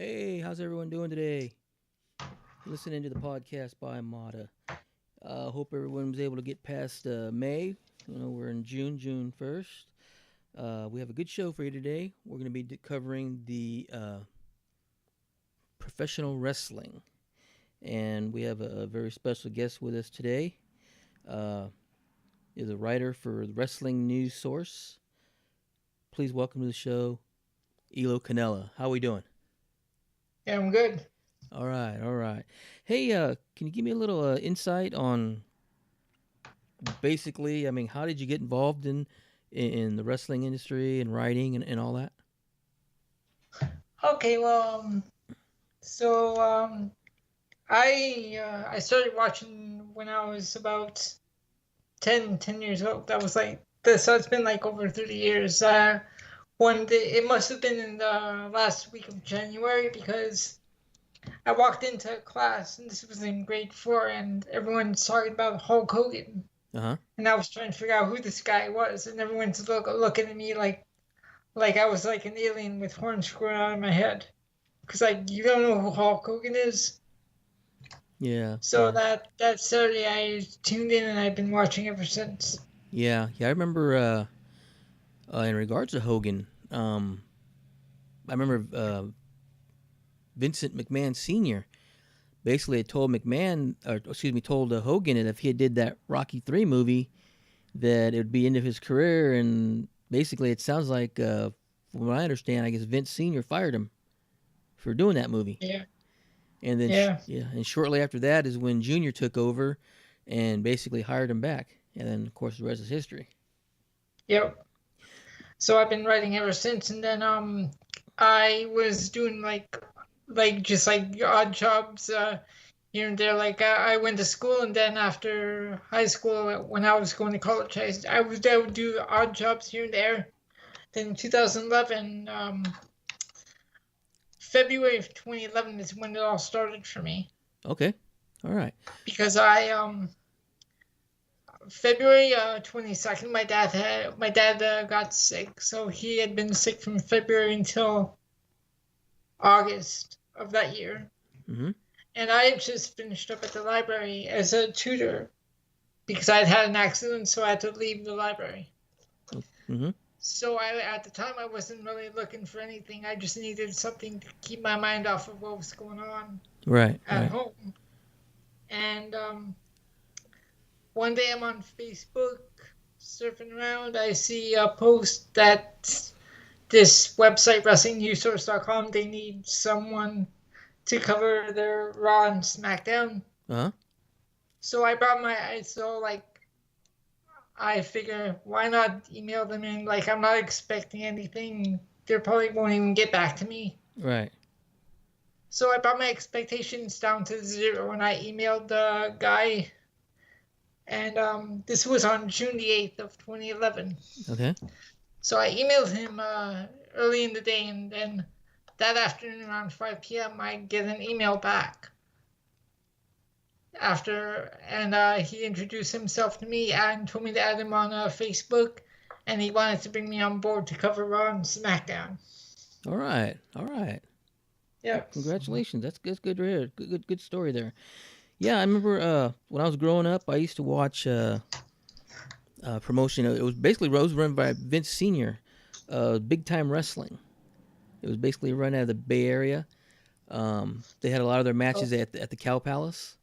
Hey, how's everyone doing today? Listening to the podcast by Mata. Hope everyone was able to get past May. We're in June 1st. We have a good show for you today. We're going to be covering the professional wrestling. And we have a very special guest with us today. Uh, is a writer for the Wrestling News Source. Please welcome to the show, Elio Cannella. How are we doing? Yeah, I'm good. All right, all right. Hey, can you give me a little insight on basically? I mean, how did you get involved in the wrestling industry and writing and all that? Okay, well, so I started watching when I was about 10 years old. That was like this. So it's been like over 30 years. One day, it must have been in the last week of January because I walked into class and this was in grade 4, and everyone's talking about Hulk Hogan, Uh huh. and I was trying to figure out who this guy was, and everyone's looking at me like I was like an alien with horns growing out of my head. Because like you don't know who Hulk Hogan is. Yeah, So yeah, that Saturday I tuned in and I've been watching ever since. yeah. I remember in regards to Hogan, I remember Vincent McMahon Sr. basically had told McMahon, or excuse me, told Hogan that if he had did that Rocky 3 movie, that it would be end of his career. And basically, it sounds like, from what I understand, I guess Vince Sr. fired him for doing that movie. Yeah, And then, yeah, yeah, and shortly after that is when Junior took over and basically hired him back. And then, of course, the rest is history. yep. So I've been writing ever since, and then I was doing like just like odd jobs here and there. Like I went to school, and then after high school, when I was going to college, I would do odd jobs here and there. Then in 2011, February of 2011 is when it all started for me Okay. All right. because I February 22nd my dad got sick, so he had been sick from February until August of that year, Mm-hmm. and I had just finished up at the library as a tutor because I had had an accident, so I had to leave the library. Mm-hmm. So I at the time I wasn't really looking for anything. I just needed something to keep my mind off of what was going on Right. at Right. home. And one day I'm on Facebook surfing around. I see a post that this website, WrestlingNewsSource.com, they need someone to cover their Raw and SmackDown. Uh huh. So I brought my, so like, I figure why not email them in? Like, I'm not expecting anything. They probably won't even get back to me. Right. So I brought my expectations down to zero and I emailed the guy. And this was on June the 8th of 2011. Okay. So I emailed him early in the day, and then that afternoon around 5 p.m., I get an email back after, and he introduced himself to me and told me to add him on Facebook, and he wanted to bring me on board to cover Raw and SmackDown. All right. All right. Yeah. Congratulations. That's good to hear. Good story there. Yeah, I remember when I was growing up, I used to watch promotion. It was basically run by Vince Senior, Big Time Wrestling. It was basically run out of the Bay Area. They had a lot of their Oh, matches at the Cow Palace.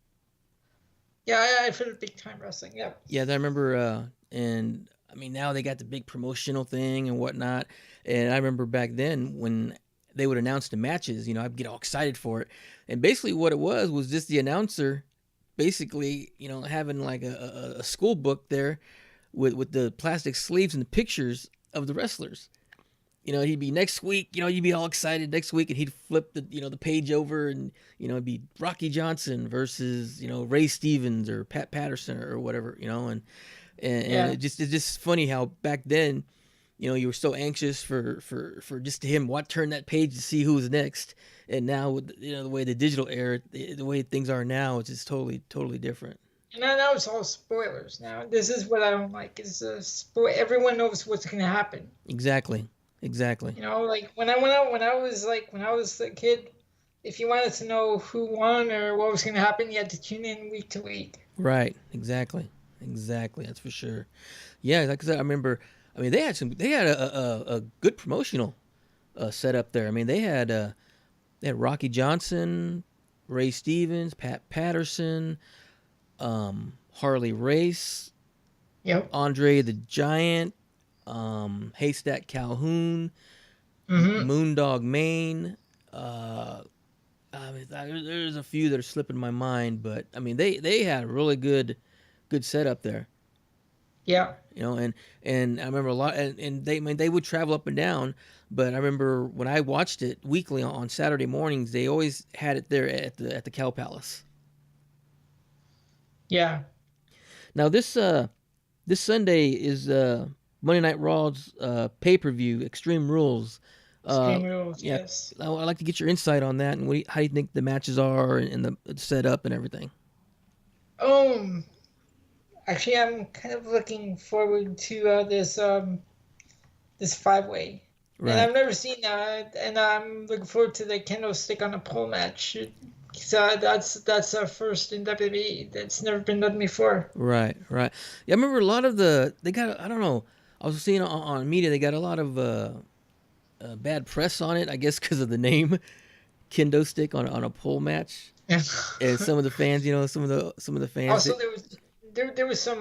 yeah, I've heard of Big Time Wrestling. Yeah. Yeah, I remember. And I mean, now they got the big promotional thing and whatnot. And I remember back then when they would announce the matches, I'd get all excited for it. And basically, what it was just the announcer, basically, having like a school book there with the plastic sleeves and the pictures of the wrestlers. He'd be next week, you'd be all excited next week, and he'd flip the page over, and it'd be Rocky Johnson versus Ray Stevens or Pat Patterson or whatever, and Yeah. it's just funny how back then, you were so anxious for just him what turn that page to see who was next, and now with the way the digital era, the way things are now, it's just totally different. And I know it's all spoilers now. This is what I don't like. Is everyone knows what's going to happen. Exactly, exactly. Like when I was a kid, if you wanted to know who won or what was going to happen, you had to tune in week to week. Right. Exactly. Exactly. That's for sure. Yeah, like I said, I remember. I mean, they had a good promotional setup there. I mean, they had Rocky Johnson, Ray Stevens, Pat Patterson, Harley Race, Yep. Andre the Giant, Haystack Calhoun, Mm-hmm. Moondog Maine. Uh, I mean, there's a few that are slipping my mind, but I mean, they had a really good setup there. Yeah. You know, and I remember a lot, and they, I mean, they would travel up and down, but I remember when I watched it weekly on Saturday mornings, they always had it there at the Cow Palace. Yeah. Now this Sunday is Monday Night Raw's pay per view, Extreme Rules. Uh, Extreme Rules. yeah, Yes. I'd like to get your insight on that and how do you think the matches are and the setup and everything. Um. Actually, I'm kind of looking forward to this 5-way, and Right, I've never seen that, and I'm looking forward to the kendo stick on a pole match. So that's a first in WWE. That's never been done before. right. Yeah, I remember a lot of they got, I don't know. I was seeing on media they got a lot of bad press on it. I guess because of the name kendo stick on a pole match, and some of the fans, some of the fans, Also, there was some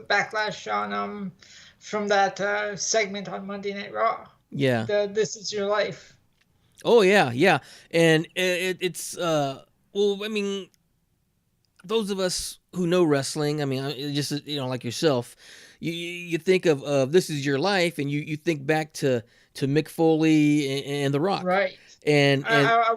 backlash on from that segment on Monday Night Raw. yeah. The This Is Your Life. Oh yeah, and it's well, I mean, those of us who know wrestling, I mean, just like yourself, you think of This Is Your Life, and you think back to Mick Foley and The Rock, Right. and I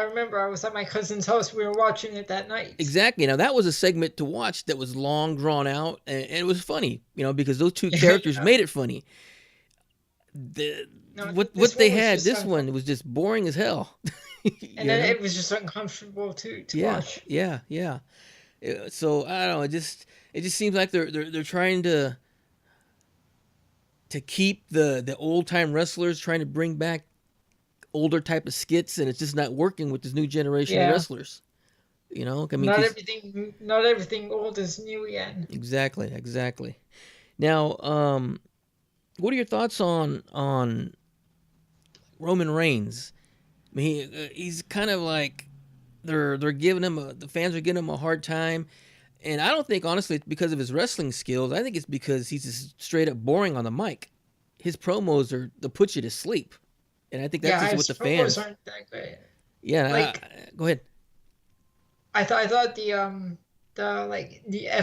remember I was at my cousin's house. We were watching it that night. exactly. Now that was a segment to watch that was long drawn out, and it was funny, because those two characters Yeah. made it funny. The No, this what they one was had, just this one was just boring as hell. and you then know? it was just uncomfortable to Yeah, watch. yeah. So I don't know. It just seems like they're trying to keep the old time wrestlers, trying to bring back older type of skits, and it's just not working with this new generation of Yeah. wrestlers. I mean, 'cause Not everything old is new again. exactly. Now, what are your thoughts on Roman Reigns? I mean, he's kind of like they're giving him the fans are giving him a hard time. And I don't think, honestly, it's because of his wrestling skills. I think it's because he's just straight up boring on the mic. His promos are to put you to sleep, and I think that's Yeah, just what his the promos fans. aren't that great. Yeah, Like go ahead. I thought the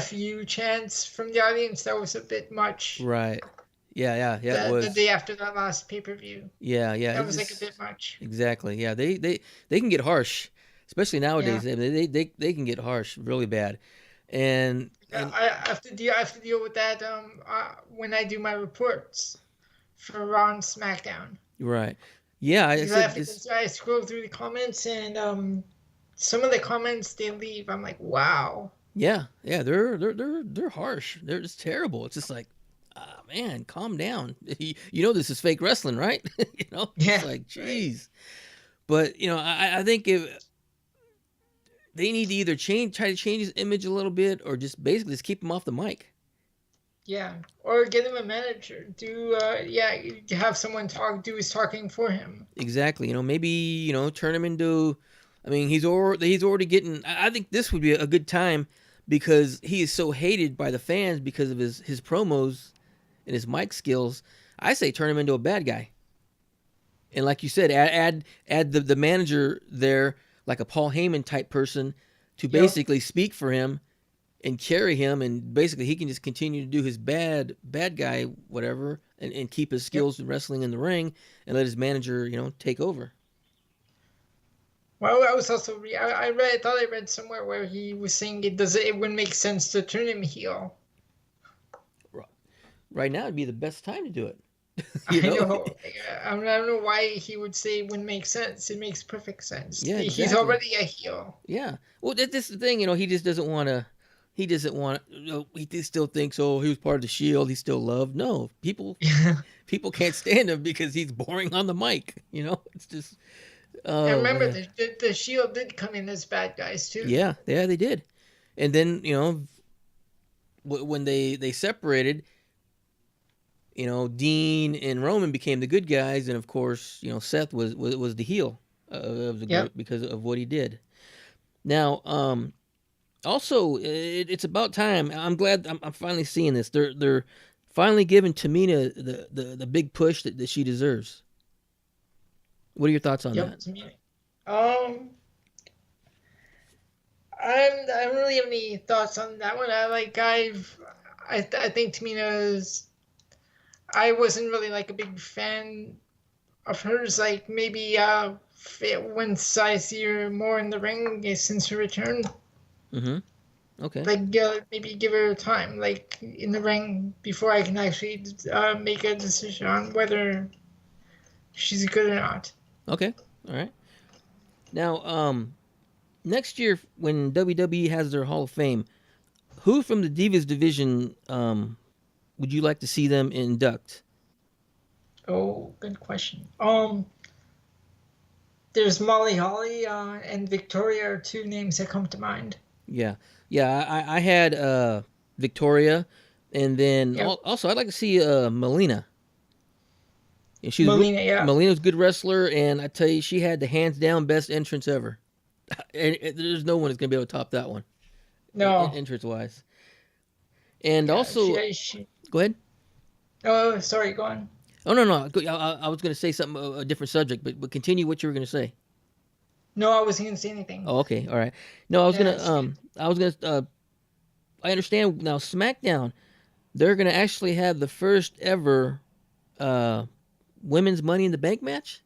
FU chants from the audience, that was a bit much. Right. Yeah. It The was. day after that last pay-per-view. Yeah. That It was like a just bit much. exactly. Yeah, they can get harsh, especially Yeah. nowadays. They can get harsh really bad, and I have to deal with that when I do my reports for Raw and SmackDown. right. Yeah, I Because I said have this. to I scroll through the comments, and some of the comments they leave, I'm like, wow. Yeah. They're harsh. They're just terrible. It's just like, ah, man, calm down. You know this is fake wrestling, right? It's Yeah, like, right. geez. But I think if they need to either try to change his image a little bit, or just basically just keep him off the mic. Yeah. Or get him a manager. Have someone do his talking for him. Exactly. Maybe turn him into. I mean, he's already getting. I think this would be a good time because he is so hated by the fans because of his promos and his mic skills. I say turn him into a bad guy. And like you said, add the manager there, like a Paul Heyman type person, to Yep. basically speak for him and carry him, and basically he can just continue to do his bad guy whatever, and keep his Yep. skills in wrestling in the ring, and let his manager take over. Well, I was also I thought I read somewhere where he was saying it wouldn't make sense to turn him heel. Right now would be the best time to do it. I you know know. I don't know why he would say it wouldn't make sense. It makes perfect sense. yeah, He's exactly. already a heel. Yeah. Well, this is the thing. He just doesn't want to. He doesn't want. He just still thinks, oh, he was part of the Shield. He's still loved. No, people can't stand him because he's boring on the mic. It's just I Oh remember man. the Shield did come in as bad guys too. Yeah, yeah, they did. And then when they separated, Dean and Roman became the good guys, and of course, Seth was the heel of the group Yep. because of what he did. Now, also, it's about time. I'm glad I'm finally seeing this. They're finally giving Tamina the big push that she deserves. What are your thoughts on Yep. that? To me. Um, I don't really have any thoughts on that one. I think Tamina's. I wasn't really like a big fan of hers. Like maybe once I see her more in the ring since her return, Mm-hmm. Okay. like maybe give her time, like in the ring before I can actually make a decision on whether she's good or not. Okay. All right. Now, next year when WWE has their Hall of Fame, who from the Divas division would you like to see them induct? Oh, good question. There's Molly Holly and Victoria are two names that come to mind. Yeah, yeah. I had Victoria, and then Yep. also I'd like to see Melina. And Melina, yeah. Melina's a good wrestler, and I tell you, she had the hands down best entrance ever. And there's no one that's gonna be able to top that one, No. entrance wise. And Yeah, also, she. go ahead. Oh, sorry, go on. Oh no, no. I was gonna say something a different subject, but continue what you were gonna say. No, I wasn't gonna say anything. Oh, okay, all right. No, I was gonna Yeah, she, I understand now. SmackDown, they're gonna actually have the first ever uh women's Money in the Bank match.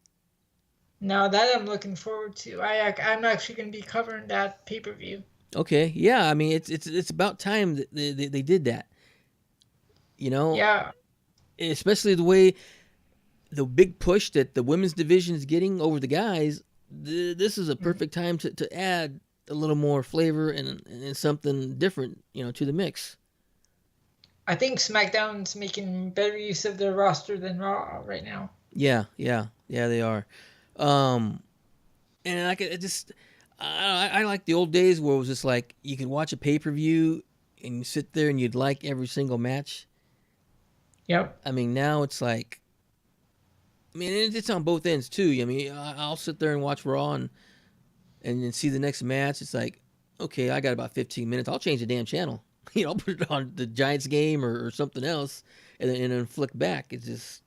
now that I'm looking forward to. I'm actually gonna be covering that pay-per-view. Okay, yeah. I mean, it's about time that they did that. You know, Yeah. especially the way the big push that the women's division is getting over the guys. This is a Mhm. perfect time to add a little more flavor and something different, to the mix. I think SmackDown's making better use of their roster than Raw right now. Yeah, yeah, yeah. They are. Um, and like it just, I like the old days where it was just like you could watch a pay per view and you sit there and you'd like every single match. Yep. I mean, now it's like, I mean, it's on both ends too. I mean, I'll sit there and watch Raw and then see the next match. It's like, okay, I got about 15 minutes. I'll change the damn channel. I'll put it on the Giants game or something else, and then flick back. It's just,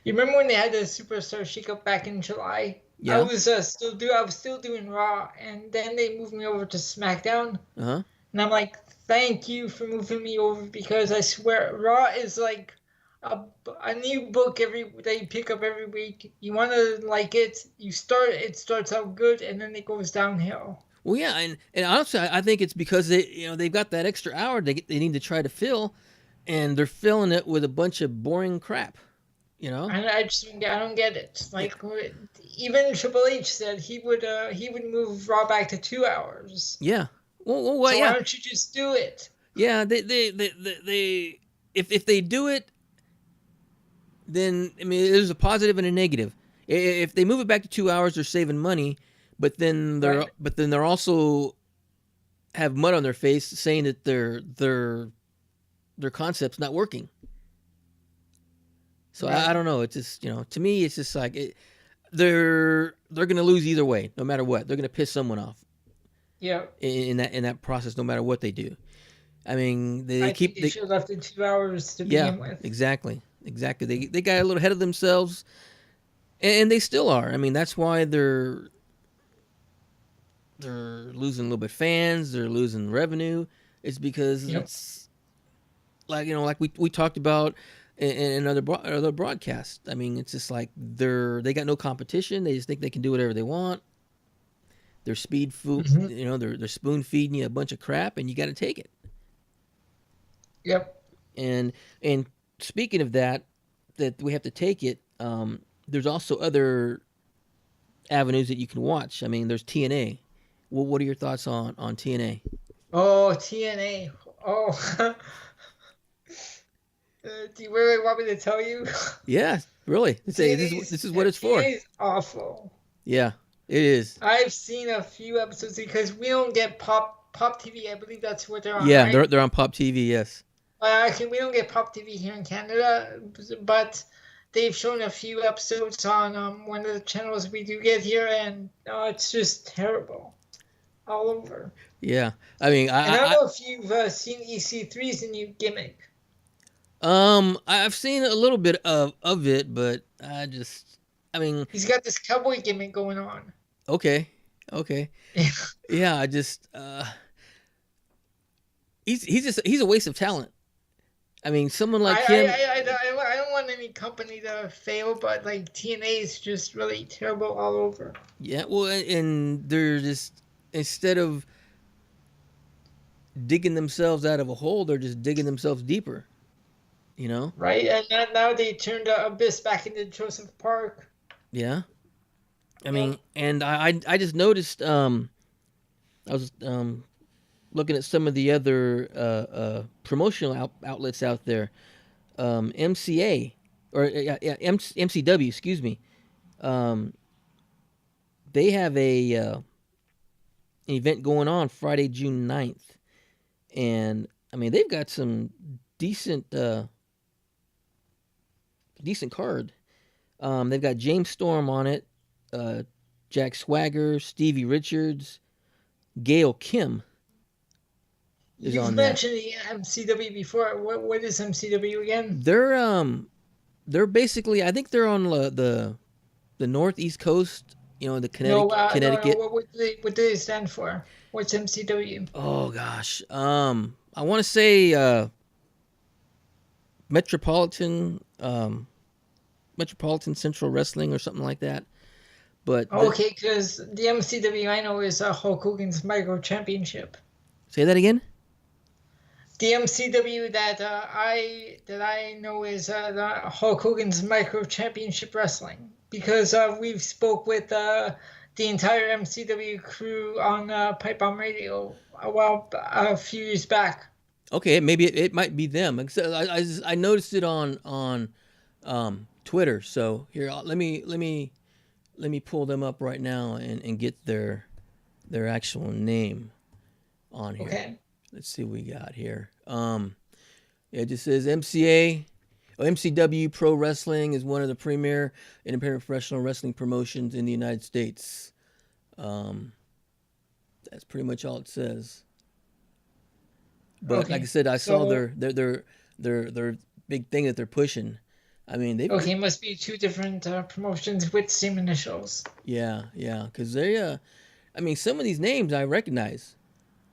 You remember when they had the Superstar Shakeup back in July? yeah, I was still doing Raw, and then they moved me over to SmackDown, uh huh, and I'm like, thank you for moving me over because I swear Raw is like a, a new book every that you pick up every week. You want to like it, it starts out good, and then it goes downhill. well, yeah, and honestly, I think it's because they've got that extra hour they need to try to fill, and they're filling it with a bunch of boring crap. You know, And I don't get it. yeah, Like even Triple H said he would move Raw back to 2 hours. yeah. Well, So why yeah, don't you just do it? yeah. They if they do it, then I mean, there's a positive and a negative. If they move it back to 2 hours, they're saving money, but then Right. they're also have mud on their face saying that their concept's not working. So I Right. don't know. It's just to me, it's just like they're gonna lose either way, no matter what. They're gonna piss someone off Yeah. in that process, no matter what they do. I mean, they I think keep they should have left it 2 hours to yeah, begin with. exactly. They got a little ahead of themselves, and they still are. I mean, that's why they're losing a little bit fans. They're losing revenue. It's because Yep. it's like we talked about in other broadcasts. I mean, it's just like they got no competition. They just think they can do whatever they want. They're speed food. Hmm. They're spoon feeding you a bunch of crap, and you got to take it. Yep. And speaking of that we have to take it. There's also other avenues that you can watch. I mean, there's TNA. Well, what are your thoughts on TNA? Oh, TNA. Oh. Do you really want me to tell you? Yeah, really. Say this TNA is is this is what it's for. TNA is awful. Yeah, it is. I've seen a few episodes because we don't get Pop TV. I believe that's what they're on, Yeah, right? they're on Pop TV. Yes. Actually, we don't get Pop TV here in Canada, but they've shown a few episodes on one of the channels we do get here, and it's just terrible all over. Yeah. I mean, And I don't know if you've seen EC3's new gimmick. I've seen a little bit of it, but I mean, He's got this cowboy gimmick going on. okay, okay, yeah. He's a waste of talent. I mean, someone like him. I don't want any company to fail, but like TNA is just really terrible all over. Yeah. Well, and they're just, instead of digging themselves out of a hole, they're just digging themselves deeper. You know. Right? And now they turned Abyss back into Joseph Park. Yeah. I Yep. mean, and I just noticed. I was looking at some of the other promotional outlets out there. MCA, or MCW, excuse me. Um, they have an event going on Friday, June 9th. And I mean, they've got some decent decent card. They've got James Storm on it, uh, Jack Swagger, Stevie Richards, Gail Kim is You've on that. mentioned the MCW before. What is MCW again? They're basically, I think they're on the northeast coast. You know, the No, no. Connecticut. What do they stand for? What's MCW? Oh gosh, I want to say Metropolitan Metropolitan Central Wrestling or something like that. But Okay, because the MCW I know is Hulk Hogan's Micro Championship. say that again. The MCW that I know is the Hulk Hogan's Micro Championship Wrestling because we've spoke with the entire MCW crew on Pipe Bomb Radio a few years back. Okay, maybe it might be them. I noticed it on Twitter. So here, let me pull them up right now and get their actual name on here. Okay. Let's see what we got here. It just says MCA. Oh, MCW Pro Wrestling is one of the premier independent professional wrestling promotions in the United States. Um, that's pretty much all it says. But like I Okay. said, I saw So their big thing that they're pushing. I mean, okay, must be two different promotions with same initials. yeah, because I mean, some of these names I recognize.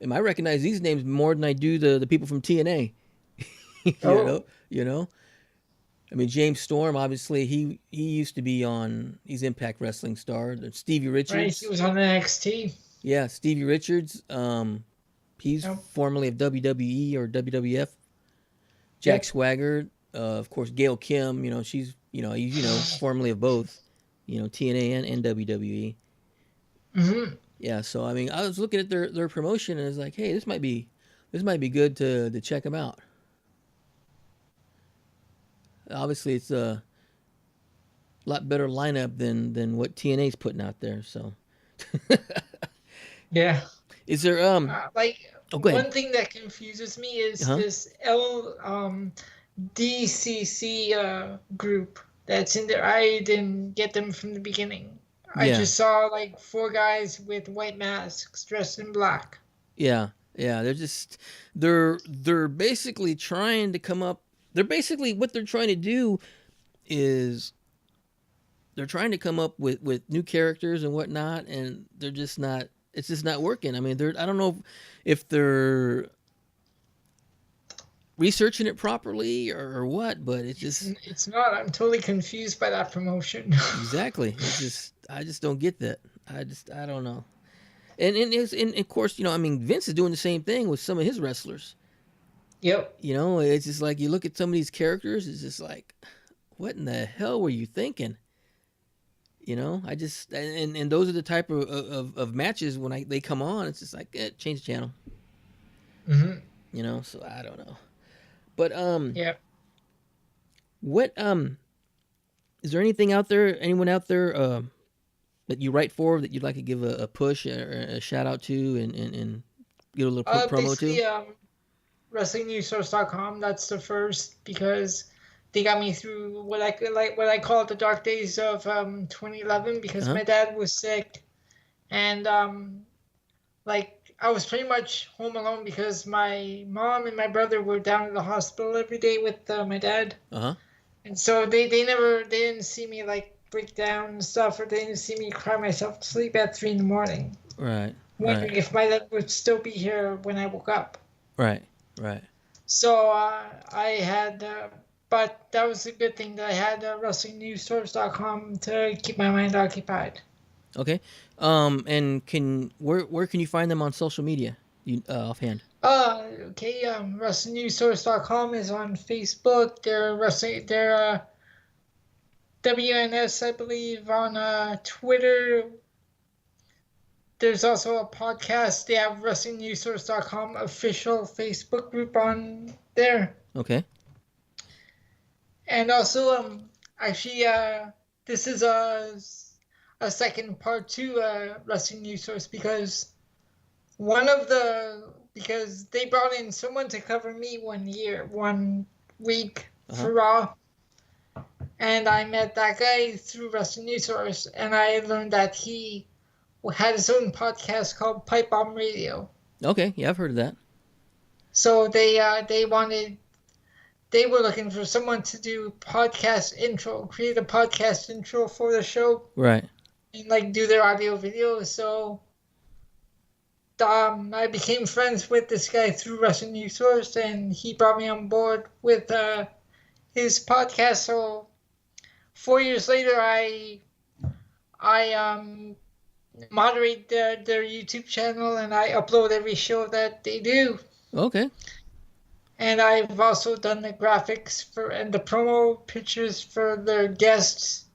And I recognize these names more than I do the people from TNA. Oh, You know. I mean, James Storm, obviously, he used to be on. He's Impact Wrestling star. There's Stevie right. He Richards, was on NXT. yeah, Stevie Richards. He's Yep. formerly of WWE or WWF. Jack Yep. Swagger, of course, Gail Kim. You know, he's formerly of both. You know, TNA and WWE. Hmm. Yeah, so I mean, I was looking at their promotion and it's like, hey, this might be good to check them out. Obviously, it's a lot better lineup than what TNA's putting out there. So, Yeah. is there Like Oh, go ahead. one thing that confuses me is Huh? this DCC group that's in there. I didn't get them from the beginning. I Yeah, just saw like four guys with white masks dressed in black. yeah. They're basically trying to come up. They're basically, what they're trying to do is they're trying to come up with new characters and whatnot, and they're just not. It's just not working. I mean, I don't know if they're researching it properly or what, but it's just It's not. I'm totally confused by that promotion. exactly. It's just, I just don't get that. I don't know. And of course, I mean, Vince is doing the same thing with some of his wrestlers. Yep. You know, it's just like you look at some of these characters, it's just like, what in the hell were you thinking? You know, I just and those are the type of matches when they come on, it's just like, change the channel. Hmm. You know, so I don't know. But Yep. what is there anything out there? Anyone out there that you write for that you'd like to give a push or a shout out to and get a little promo to? Basically, WrestlingNewsSource.com. That's the first because they got me through what I call the dark days of 2011 because Uh-huh. my dad was sick and like I was pretty much home alone because my mom and my brother were down at the hospital every day with my dad, Uh-huh. and so they didn't see me like break down and stuff, or they didn't see me cry myself to sleep at 3 in the morning, Right. Right. wondering if my dad would still be here when I woke up. Right. Right. So I had, but that was a good thing that I had WrestlingNewsSource.com to keep my mind occupied. Okay. And where can you find them on social media? You offhand. Okay. WrestlingNewsSource.com is on Facebook. They're WNS, I believe, on Twitter. There's also a podcast. They have WrestlingNewsSource.com official Facebook group on there. Okay. And also, actually, this is a second part to Wrestling News Source because because they brought in someone to cover me 1 week Uh-huh. for Raw, and I met that guy through Wrestling News Source, and I learned that he had his own podcast called Pipe Bomb Radio. Okay. Yeah, I've heard of that. So they were looking for someone to do create a podcast intro for the show Right. and like do their audio video. So I became friends with this guy through Russian News Source, and he brought me on board with his podcast. So 4 years later, I moderate their YouTube channel, and I upload every show that they do. Okay. And I've also done the graphics for and the promo pictures for their guests.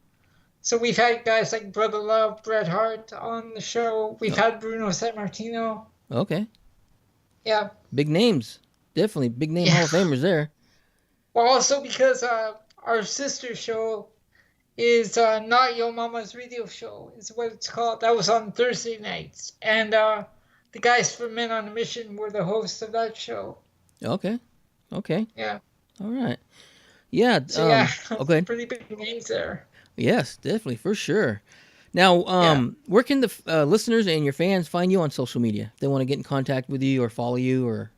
So we've had guys like Brother Love, Bret Hart on the show. We've had Bruno Sammartino. Okay. Yeah. Big names. Definitely big name Hall Yeah. of Famers there. Well, also because our sister show is Not Yo Mama's Radio Show, is what it's called. That was on Thursday nights. And the guys from Men on a Mission were the hosts of that show. Okay. Okay. Yeah. All right. Yeah. So yeah, Okay. pretty big names there. Yes, definitely for sure. Now, Yeah. where can the listeners and your fans find you on social media if they want to get in contact with you or follow you or?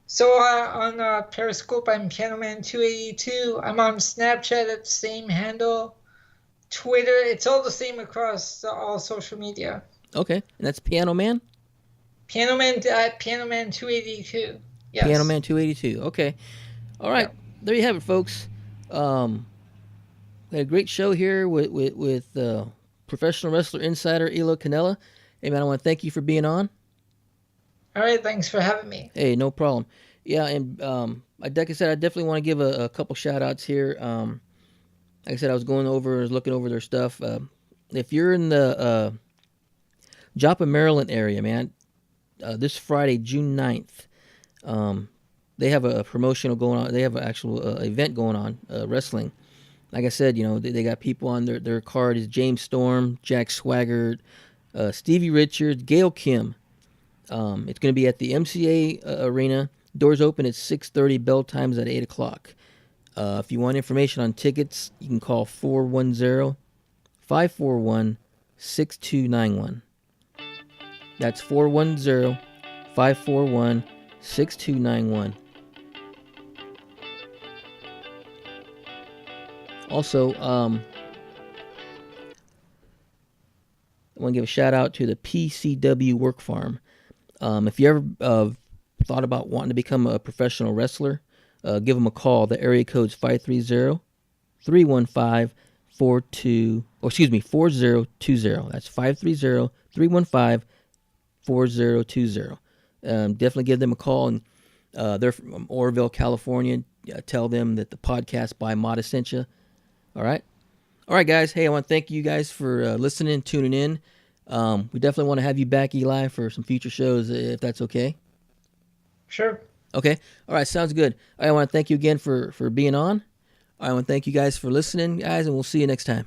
So on Periscope, I'm PianoMan282. I'm on Snapchat at the same handle. Twitter, it's all the same across all social media. Okay, and that's Piano Man. PianoMan282. Yes. Piano Man 282. Okay, all right. Yeah. There you have it, folks. We had a great show here with professional wrestler insider Elio Cannella. Hey man, I want to thank you for being on. All right. Thanks for having me. Hey, no problem. Yeah, and like I said, I definitely want to give a couple shout outs here. Like I said, I was looking over their stuff. If you're in the Joppa, Maryland area, man, this Friday, June 9th, they have a promotional going on. They have an actual event going on, wrestling. Like I said, they got people on their card is James Storm, Jack Swagger, Stevie Richards, Gail Kim. It's going to be at the MCA arena. Doors open at 6:30. Bell times at 8 o'clock. If you want information on tickets, you can call 410-541-6291. That's 410-541-6291. Also, I want to give a shout out to the PCW Work Farm. If you ever thought about wanting to become a professional wrestler, give them a call. The area code's 530-315-4020. That's 530-315-4020. Definitely give them a call. And they're from Oroville, California. Tell them that the podcast by Mod sent you. All right. All right, guys. Hey, I want to thank you guys for listening, tuning in. We definitely want to have you back, Eli, for some future shows, if that's okay. Sure. Okay. All right. Sounds good. I want to thank you again for being on. I want to thank you guys for listening, guys, and we'll see you next time.